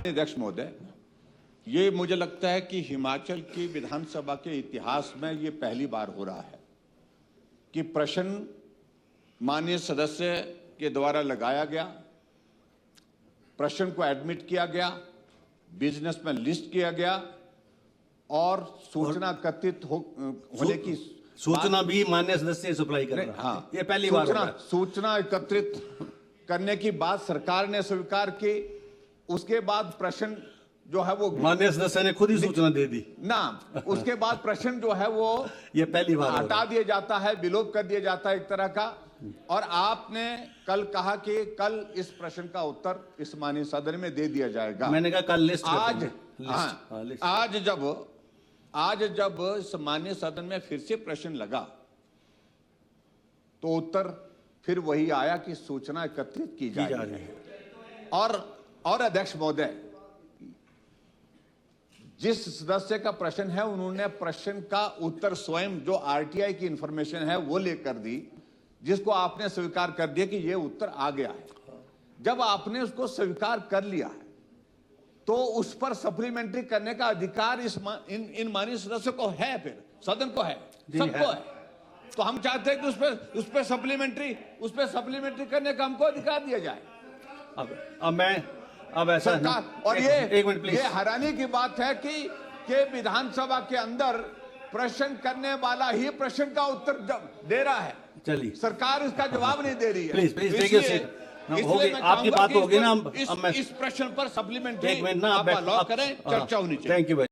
अध्यक्ष महोदय, ये मुझे लगता है कि हिमाचल की विधानसभा के इतिहास में ये पहली बार हो रहा है कि प्रश्न माननीय सदस्य के द्वारा लगाया गया, प्रश्न को एडमिट किया गया, बिजनेस में लिस्ट किया गया और सूचना एकत्रित होने की सूचना भी माननीय सदस्य सप्लाई कर रहा है। हाँ, ये पहली बार हो रहा है। सूचना एकत्रित करने की बात सरकार ने स्वीकार की। उसके बाद प्रश्न जो है वो माननीय सदस्य ने खुद ही सूचना दे दी ना, उसके बाद प्रश्न जो है वो ये पहली बार हटा दिया जाता है, विलोप कर दिया जाता है एक तरह का। और आपने कल कहा कि कल इस प्रश्न का उत्तर इस माननीय सदन में दे दिया जाएगा। मैंने कहा कल लिस्ट आज जब इस माननीय सदन में फिर से प्रश्न लगा तो उत्तर फिर वही आया कि सूचना एकत्रित की जा रही है। और अध्यक्ष महोदय, जिस सदस्य का प्रश्न है उन्होंने प्रश्न का उत्तर स्वयं जो आरटीआई की इंफॉर्मेशन है वो लेकर दी, जिसको आपने स्वीकार कर दिया कि ये उत्तर आ गया है। जब आपने उसको स्वीकार कर लिया है तो उस पर सप्लीमेंट्री करने का अधिकार इन माननीय सदस्यों को है, फिर सदन को है, सबको है। तो हम चाहते हैं कि उस पर सप्लीमेंट्री करने का हमको अधिकार दिया जाए। अब ऐसा और एक मिनट प्लीज, ये हैरानी की बात है कि विधानसभा के अंदर प्रश्न करने वाला ही प्रश्न का उत्तर दे रहा है। चलिए, सरकार इसका जवाब नहीं दे रही है। प्लीज होगी आपकी बात होगी ना। इस प्रश्न पर सप्लीमेंट्री एक मिनट ना लॉ करें, चर्चा होनी चाहिए। थैंक यू भाई।